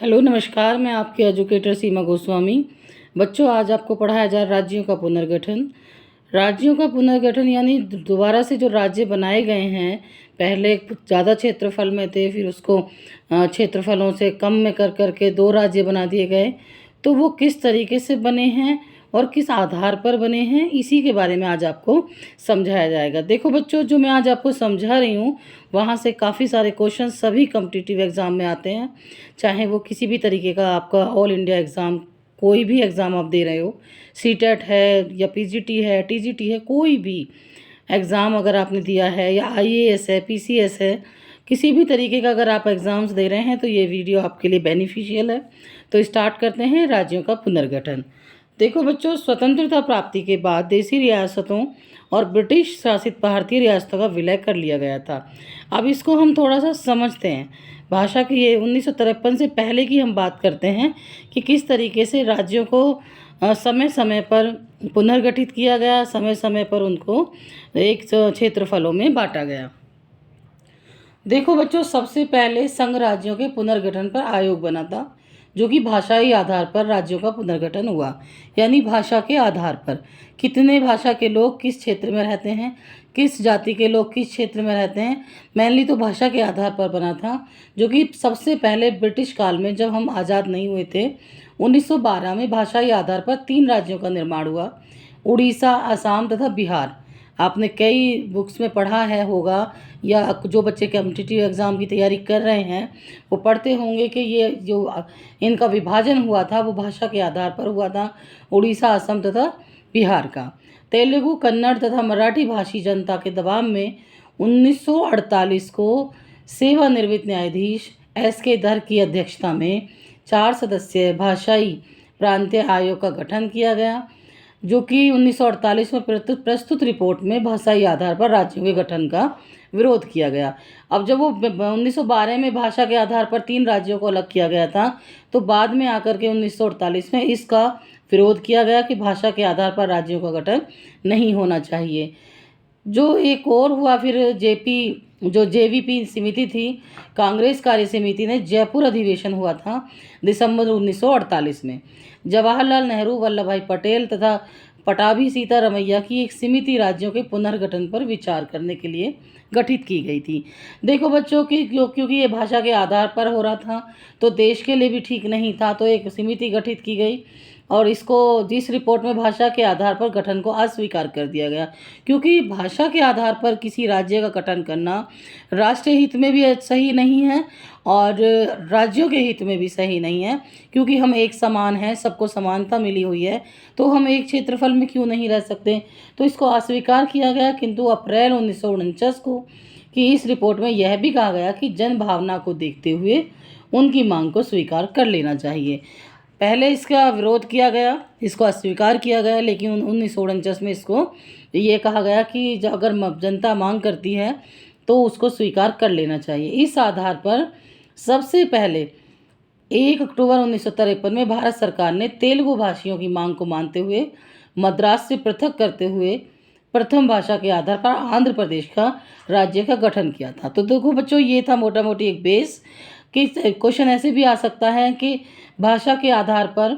Hello नमस्कार, मैं आपकी एजुकेटर सीमा गोस्वामी। बच्चों, आज आपको पढ़ाया जा रहा है राज्यों का पुनर्गठन। राज्यों का पुनर्गठन यानी दोबारा से जो राज्य बनाए गए हैं, पहले ज़्यादा क्षेत्रफल में थे, फिर उसको क्षेत्रफलों से कम में कर कर के 2 राज्य बना दिए गए। तो वो किस तरीके से बने हैं और किस आधार पर बने हैं, इसी के बारे में आज आपको समझाया जाएगा। देखो बच्चों, जो मैं आज आपको समझा रही हूँ, वहाँ से काफ़ी सारे क्वेश्चन सभी कॉम्पिटिटिव एग्ज़ाम में आते हैं। चाहे वो किसी भी तरीके का आपका ऑल इंडिया एग्ज़ाम, कोई भी एग्ज़ाम आप दे रहे हो, सीटेट है या पीजीटी है, टीजीटी है, कोई भी एग्ज़ाम अगर आपने दिया है या आईएएस है, पीसीएस है, किसी भी तरीके का अगर आप एग्ज़ाम्स दे रहे हैं तो ये वीडियो आपके लिए बेनिफिशियल है। तो स्टार्ट करते हैं राज्यों का पुनर्गठन। देखो बच्चों, स्वतंत्रता प्राप्ति के बाद देसी रियासतों और ब्रिटिश शासित भारतीय रियासतों का विलय कर लिया गया था। अब इसको हम थोड़ा सा समझते हैं। भाषा की ये 1953 से पहले की हम बात करते हैं कि किस तरीके से राज्यों को समय समय पर पुनर्गठित किया गया, समय समय पर उनको एक क्षेत्रफलों में बांटा गया। देखो बच्चों, सबसे पहले संघ राज्यों के पुनर्गठन पर आयोग बना था, जो कि भाषाई आधार पर राज्यों का पुनर्गठन हुआ। यानी भाषा के आधार पर कितने भाषा के लोग किस क्षेत्र में रहते हैं, किस जाति के लोग किस क्षेत्र में रहते हैं, मेनली तो भाषा के आधार पर बना था। जो कि सबसे पहले ब्रिटिश काल में, जब हम आज़ाद नहीं हुए थे, 1912 में भाषाई आधार पर 3 राज्यों का निर्माण हुआ: उड़ीसा, असम तथा बिहार। आपने कई बुक्स में पढ़ा है होगा, या जो बच्चे कॉम्पिटिटिव एग्ज़ाम की तैयारी कर रहे हैं वो पढ़ते होंगे कि ये जो इनका विभाजन हुआ था वो भाषा के आधार पर हुआ था, उड़ीसा, असम तथा बिहार का। तेलुगु, कन्नड़ तथा मराठी भाषी जनता के दबाव में 1948 को सेवानिवृत्त न्यायाधीश एस.के. धर की अध्यक्षता में 4 सदस्यीय भाषाई प्रांतीय आयोग का गठन किया गया, जो कि 1948 में प्रस्तुत रिपोर्ट में भाषाई आधार पर राज्यों के गठन का विरोध किया गया। अब जब वो 1912 में भाषा के आधार पर 3 राज्यों को अलग किया गया था, तो बाद में आकर के 1948 में इसका विरोध किया गया कि भाषा के आधार पर राज्यों का गठन नहीं होना चाहिए। जो एक और हुआ फिर जेवीपी समिति थी, कांग्रेस कार्य समिति ने जयपुर अधिवेशन हुआ था दिसंबर 1948 में। जवाहरलाल नेहरू, वल्लभ भाई पटेल तथा पटाभी सीतारमैया की एक समिति राज्यों के पुनर्गठन पर विचार करने के लिए गठित की गई थी। देखो बच्चों, की क्योंकि ये भाषा के आधार पर हो रहा था तो देश के लिए भी ठीक नहीं था, तो एक समिति गठित की गई और इसको जिस रिपोर्ट में भाषा के आधार पर गठन को अस्वीकार कर दिया गया, क्योंकि भाषा के आधार पर किसी राज्य का गठन करना राष्ट्रीय हित में भी सही नहीं है और राज्यों के हित में भी सही नहीं है, क्योंकि हम एक समान हैं, सबको समानता मिली हुई है, तो हम एक क्षेत्रफल में क्यों नहीं रह सकते। तो इसको अस्वीकार किया गया, किंतु अप्रैल 1949 को कि इस रिपोर्ट में यह भी कहा गया कि जन भावना को देखते हुए उनकी मांग को स्वीकार कर लेना चाहिए। पहले इसका विरोध किया गया, इसको अस्वीकार किया गया, लेकिन 1949 में इसको ये कहा गया कि अगर जनता मांग करती है तो उसको स्वीकार कर लेना चाहिए। इस आधार पर सबसे पहले 1 अक्टूबर 1953 में भारत सरकार ने तेलुगु भाषियों की मांग को मानते हुए मद्रास से पृथक करते हुए प्रथम भाषा के आधार पर आंध्र प्रदेश का राज्य का गठन किया था। तो देखो बच्चों, ये था मोटा मोटी एक बेस कि क्वेश्चन ऐसे भी आ सकता है कि भाषा के आधार पर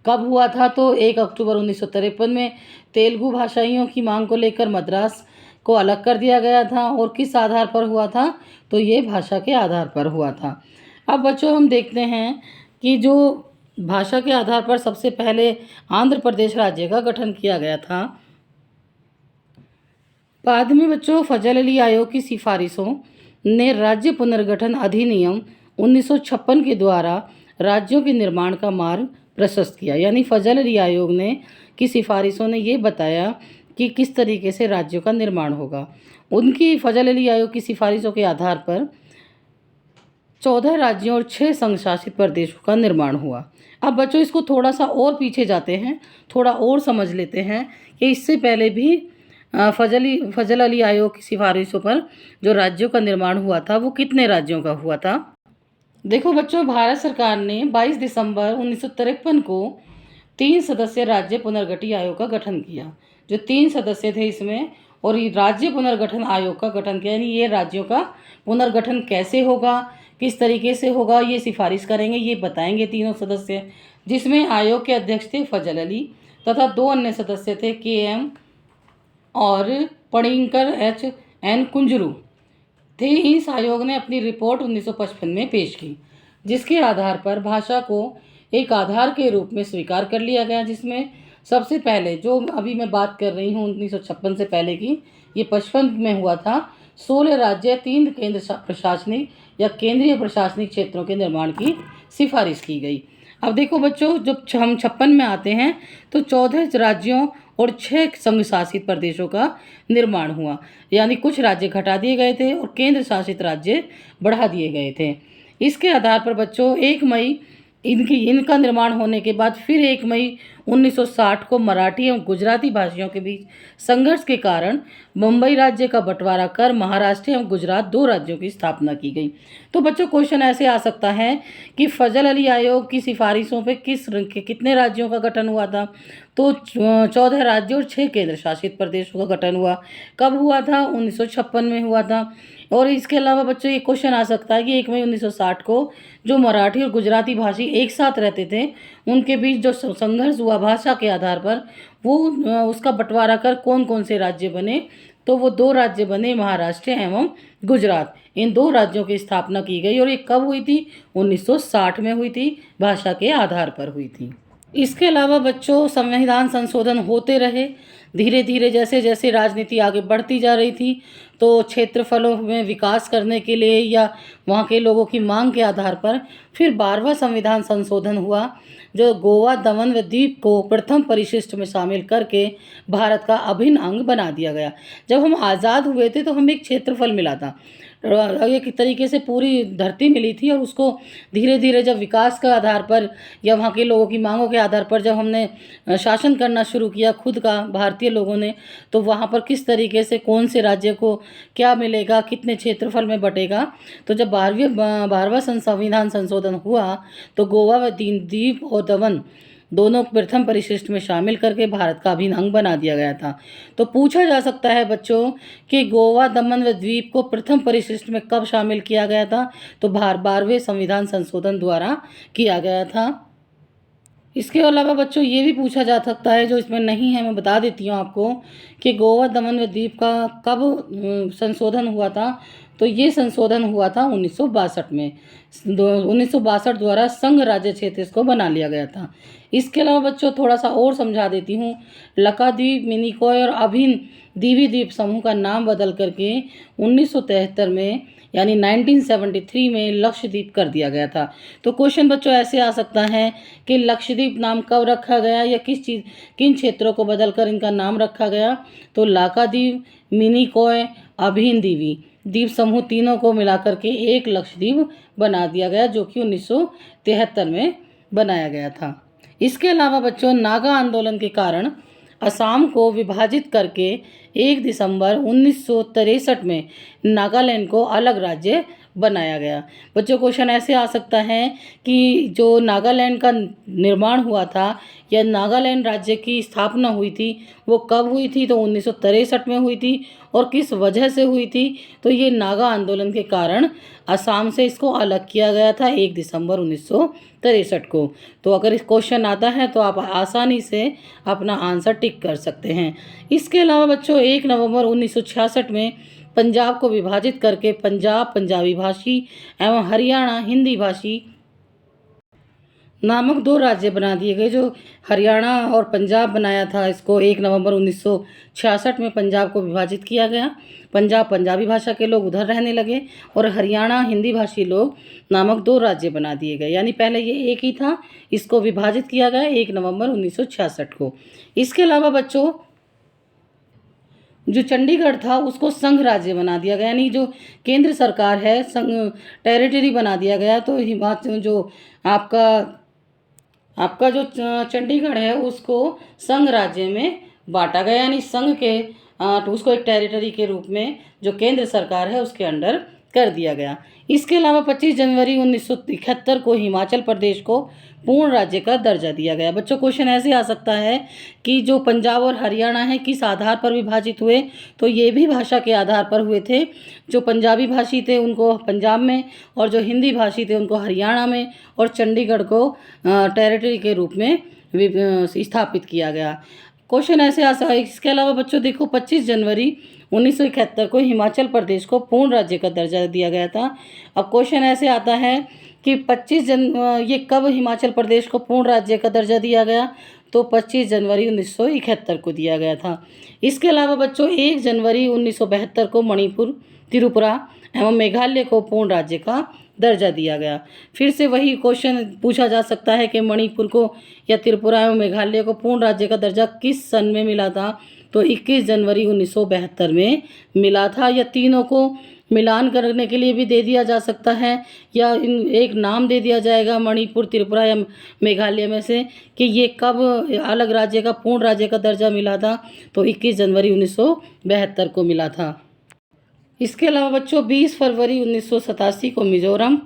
कब हुआ था, तो 1 अक्टूबर 1953 में तेलुगु भाषाइयों की मांग को लेकर मद्रास को अलग कर दिया गया था, और किस आधार पर हुआ था, तो ये भाषा के आधार पर हुआ था। अब बच्चों, हम देखते हैं कि जो भाषा के आधार पर सबसे पहले आंध्र प्रदेश राज्य का गठन किया गया था। बाद में बच्चों फजल अली आयोग की सिफारिशों ने राज्य पुनर्गठन अधिनियम 1956 के द्वारा राज्यों के निर्माण का मार्ग प्रशस्त किया। यानी फजल अली आयोग ने की सिफारिशों ने ये बताया कि किस तरीके से राज्यों का निर्माण होगा। उनकी फजल अली आयोग की सिफारिशों के आधार पर 14 राज्यों और 6 संघ शासित प्रदेशों का निर्माण हुआ। अब बच्चों, इसको थोड़ा सा और पीछे जाते हैं, थोड़ा और समझ लेते हैं कि इससे पहले भी फजल अली आयोग की सिफारिशों पर जो राज्यों का निर्माण हुआ था वो कितने राज्यों का हुआ था। देखो बच्चों, भारत सरकार ने 22 दिसंबर 1953 को 3 सदस्यीय राज्य पुनर्गठन आयोग का गठन किया। जो 3 सदस्य थे इसमें, और ये राज्य पुनर्गठन आयोग का गठन किया। यानी ये राज्यों का पुनर्गठन कैसे होगा, किस तरीके से होगा ये सिफारिश करेंगे ये बताएंगे तीनों सदस्य, जिसमें आयोग के अध्यक्ष थे फजल अली तथा 2 अन्य सदस्य थे KM और पणिंकर HN कुंजरू थे। इस आयोग ने अपनी रिपोर्ट 1955 में पेश की, जिसके आधार पर भाषा को एक आधार के रूप में स्वीकार कर लिया गया, जिसमें सबसे पहले जो अभी मैं बात कर रही हूँ 1956 से पहले की, ये 55 में हुआ था। 16 राज्य 3 केंद्र प्रशासनिक या केंद्रीय प्रशासनिक क्षेत्रों के निर्माण की सिफारिश की गई। अब देखो बच्चों, जब हम 56 में आते हैं तो 14 राज्यों और 6 संघ शासित प्रदेशों का निर्माण हुआ, यानी कुछ राज्य घटा दिए गए थे और केंद्र शासित राज्य बढ़ा दिए गए थे। इसके आधार पर बच्चों 1 मई इनका निर्माण होने के बाद फिर 1 मई 1960 को मराठी एवं गुजराती भाषियों के बीच संघर्ष के कारण मुंबई राज्य का बंटवारा कर महाराष्ट्र एवं गुजरात 2 राज्यों की स्थापना की गई। तो बच्चों क्वेश्चन ऐसे आ सकता है कि फजल अली आयोग की सिफारिशों पे कितने राज्यों का गठन हुआ था? तो 14 राज्यों और 6 केंद्र शासित प्रदेशों का गठन हुआ। कब हुआ था? 1956 में हुआ था। और इसके अलावा बच्चों ये क्वेश्चन आ सकता है कि 1 मई 1960 को जो मराठी और गुजराती भाषी एक साथ रहते थे उनके बीच जो संघर्ष हुआ भाषा के आधार पर, वो उसका बंटवारा कर कौन कौन से राज्य बने? तो वो 2 राज्य बने, महाराष्ट्र एवं गुजरात। इन 2 राज्यों की स्थापना की गई और ये कब हुई थी? 1960 में हुई थी, भाषा के आधार पर हुई थी। इसके अलावा बच्चों संविधान संशोधन होते रहे धीरे धीरे, जैसे जैसे राजनीति आगे बढ़ती जा रही थी, तो क्षेत्रफलों में विकास करने के लिए या वहाँ के लोगों की मांग के आधार पर फिर 12वां संविधान संशोधन हुआ, जो गोवा, दमन व दीव को प्रथम परिशिष्ट में शामिल करके भारत का अभिन्न अंग बना दिया गया। जब हम आज़ाद हुए थे तो हमें एक क्षेत्रफल मिला था, एक तरीके से पूरी धरती मिली थी, और उसको धीरे धीरे जब विकास का आधार पर या वहाँ के लोगों की मांगों के आधार पर जब हमने शासन करना शुरू किया खुद का भारतीय लोगों ने, तो वहाँ पर किस तरीके से कौन से राज्य को क्या मिलेगा, कितने क्षेत्रफल में बटेगा। तो जब 12वां संविधान संशोधन हुआ तो गोवा व दीव और दमन दोनों प्रथम परिशिष्ट में शामिल करके भारत का अभिन्न अंग बना दिया गया था। तो पूछा जा सकता है बच्चों कि गोवा, दमन व द्वीप को प्रथम परिशिष्ट में कब शामिल किया गया था? तो 12वें संविधान संशोधन द्वारा किया गया था। इसके अलावा बच्चों ये भी पूछा जा सकता है, जो इसमें नहीं है मैं बता देती हूँ आपको, कि गोवा, दमन व द्वीप का कब संशोधन हुआ था? तो ये संशोधन हुआ था 1962 में। 1962 द्वारा संघ राज्य क्षेत्र इसको बना लिया गया था। इसके अलावा बच्चों थोड़ा सा और समझा देती हूँ। लक्षद्वीप, मिनिकॉय और अभिन्न द्वीपी द्वीप समूह का नाम बदल करके 1973 में यानी 1973 में लक्षद्वीप कर दिया गया था। तो क्वेश्चन बच्चों ऐसे आ सकता है कि लक्षद्वीप नाम कब रखा गया या किन क्षेत्रों को बदलकर इनका नाम रखा गया? तो लक्षद्वीप, मिनिकॉय, अभिन्न द्वीप समूह तीनों को मिलाकर के एक लक्षद्वीप बना दिया गया, जो कि 1973 में बनाया गया था। इसके अलावा बच्चों नागा आंदोलन के कारण असम को विभाजित करके 1 दिसंबर 1963 में नागालैंड को अलग राज्य बनाया गया। बच्चों क्वेश्चन ऐसे आ सकता है कि जो नागालैंड का निर्माण हुआ था या नागालैंड राज्य की स्थापना हुई थी वो कब हुई थी? तो 1963 में हुई थी। और किस वजह से हुई थी? तो ये नागा आंदोलन के कारण असम से इसको अलग किया गया था 1 दिसंबर 1963 को। तो अगर इस क्वेश्चन आता है तो आप आसानी से अपना आंसर टिक कर सकते हैं। इसके अलावा बच्चों 1 नवंबर 1966 में पंजाब को विभाजित करके पंजाब पंजाबी भाषी एवं हरियाणा हिंदी भाषी नामक 2 राज्य बना दिए गए। जो हरियाणा और पंजाब बनाया था, इसको 1 नवंबर 1966 में पंजाब को विभाजित किया गया। पंजाब पंजाबी भाषा के लोग उधर रहने लगे और हरियाणा हिंदी भाषी लोग नामक 2 राज्य बना दिए गए। यानी पहले ये एक ही था, इसको विभाजित किया गया 1 नवंबर 1966 को। इसके अलावा बच्चों जो चंडीगढ़ था उसको संघ राज्य बना दिया गया, यानी जो केंद्र सरकार है संघ टेरिटरी बना दिया गया। तो हिमाचल जो आपका जो चंडीगढ़ है उसको संघ राज्य में बांटा गया, यानी संघ के उसको एक टेरिटरी के रूप में जो केंद्र सरकार है उसके अंडर कर दिया गया। इसके अलावा 25 जनवरी 1971 को हिमाचल प्रदेश को पूर्ण राज्य का दर्जा दिया गया। बच्चों क्वेश्चन ऐसे आ सकता है कि जो पंजाब और हरियाणा है किस आधार पर विभाजित हुए, तो ये भी भाषा के आधार पर हुए थे। जो पंजाबी भाषी थे उनको पंजाब में, और जो हिंदी भाषी थे उनको हरियाणा में, और चंडीगढ़ को टेरिटरी के रूप में स्थापित किया गया। क्वेश्चन ऐसे आ सकता है। इसके अलावा बच्चों देखो 25 जनवरी 1971 को हिमाचल प्रदेश को पूर्ण राज्य का दर्जा दिया गया था। अब क्वेश्चन ऐसे आता है कि ये कब हिमाचल प्रदेश को पूर्ण राज्य का दर्जा दिया गया, तो 25 जनवरी 1971 को दिया गया था। इसके अलावा बच्चों 1 जनवरी 1972 को मणिपुर, त्रिपुरा एवं मेघालय को पूर्ण राज्य का दर्जा दिया गया। फिर से वही क्वेश्चन पूछा जा सकता है कि मणिपुर को या त्रिपुरा एवं मेघालय को पूर्ण राज्य का दर्जा किस सन में मिला था, तो 21 जनवरी 1972 में मिला था। या तीनों को मिलान करने के लिए भी दे दिया जा सकता है, या एक नाम दे दिया जाएगा मणिपुर, त्रिपुरा या मेघालय में से कि ये कब अलग राज्य का पूर्ण राज्य का दर्जा मिला था, तो 21 जनवरी 1972 को मिला था। इसके अलावा बच्चों 20 फरवरी 1987 को मिजोरम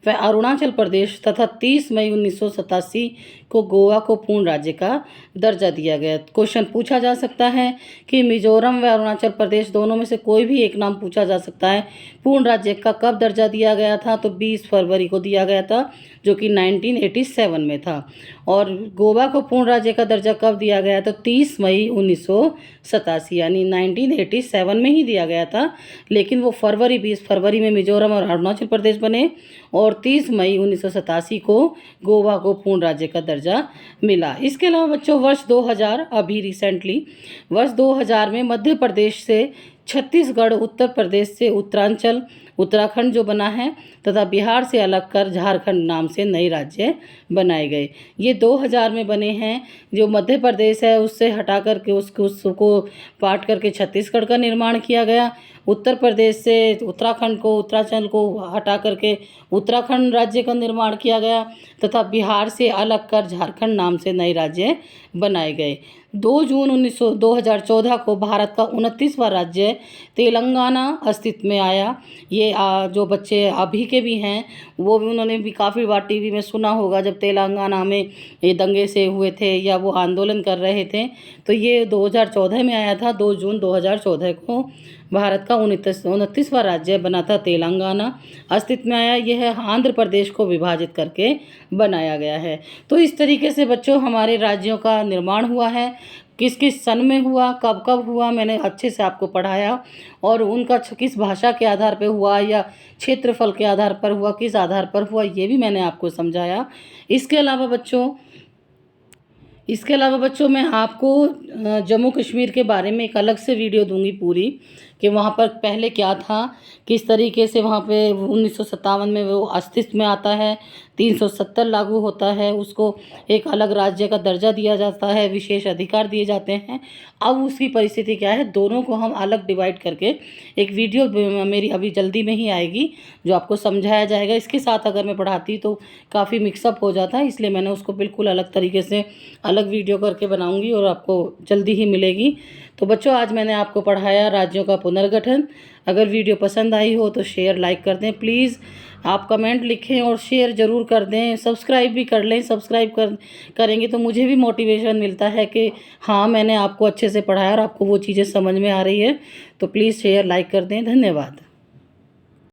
व अरुणाचल प्रदेश तथा 30 मई 1987 को गोवा को पूर्ण राज्य का दर्जा दिया गया। क्वेश्चन पूछा जा सकता है कि मिजोरम व अरुणाचल प्रदेश दोनों में से कोई भी एक नाम पूछा जा सकता है। पूर्ण राज्य का कब दर्जा दिया गया था, तो 20 फरवरी को दिया गया था, जो कि 1987 में था। और गोवा को पूर्ण राज्य का दर्जा कब दिया गया, तो 30 मई 1987 यानी 1987 में ही दिया गया था। लेकिन वो 20 फरवरी में मिजोरम और अरुणाचल प्रदेश बने, और 30 मई 1987 को गोवा को पूर्ण राज्य का दर्जा मिला। इसके अलावा बच्चों वर्ष 2000 अभी रिसेंटली वर्ष 2000 में मध्य प्रदेश से छत्तीसगढ़, उत्तर प्रदेश से उत्तरांचल, उत्तराखंड जो बना है, तथा बिहार से अलग कर झारखंड नाम से नए राज्य बनाए गए। ये 2000 में बने हैं। जो मध्य प्रदेश है उससे हटा करके उसको पाट करके छत्तीसगढ़ का निर्माण किया गया। उत्तर प्रदेश से उत्तराखंड को, उत्तरांचल को हटा करके उत्तराखंड राज्य का निर्माण किया गया, तथा बिहार से अलग कर झारखंड नाम से नए राज्य बनाए गए। 2 जून 2014 को भारत का 29वां राज्य तेलंगाना अस्तित्व में आया। ये जो बच्चे अभी के भी हैं वो भी, उन्होंने भी काफ़ी बार टीवी में सुना होगा जब तेलंगाना में ये दंगे से हुए थे या वो आंदोलन कर रहे थे, तो ये 2014 में आया था। 2 जून 2014 को भारत का 29वां राज्य बना था तेलंगाना अस्तित्व में आया। यह आंध्र प्रदेश को विभाजित करके बनाया गया है। तो इस तरीके से बच्चों हमारे राज्यों का निर्माण हुआ है। किस किस सन में हुआ, कब कब हुआ, मैंने अच्छे से आपको पढ़ाया। और उनका किस भाषा के आधार पर हुआ या क्षेत्रफल के आधार पर हुआ, किस आधार पर हुआ, ये भी मैंने आपको समझाया। इसके अलावा बच्चों मैं आपको जम्मू कश्मीर के बारे में एक अलग से वीडियो दूंगी पूरी, कि वहाँ पर पहले क्या था, किस तरीके से वहाँ पे 1957 में वो अस्तित्व में आता है, 370 लागू होता है, उसको एक अलग राज्य का दर्जा दिया जाता है, विशेष अधिकार दिए जाते हैं। अब उसकी परिस्थिति क्या है, दोनों को हम अलग डिवाइड करके एक वीडियो मेरी अभी जल्दी में ही आएगी जो आपको समझाया जाएगा। इसके साथ अगर मैं पढ़ाती तो काफ़ी मिक्सअप हो जाता है, इसलिए मैंने उसको बिल्कुल अलग तरीके से अलग वीडियो करके बनाऊंगी और आपको जल्दी ही मिलेगी। तो बच्चों आज मैंने आपको पढ़ाया राज्यों का पुनर्गठन। अगर वीडियो पसंद आई हो तो शेयर लाइक कर दें प्लीज़, आप कमेंट लिखें और शेयर ज़रूर कर दें, सब्सक्राइब भी कर लें। करेंगे तो मुझे भी मोटिवेशन मिलता है कि हाँ मैंने आपको अच्छे से पढ़ाया और आपको वो चीज़ें समझ में आ रही है। तो प्लीज़ शेयर लाइक कर दें। धन्यवाद।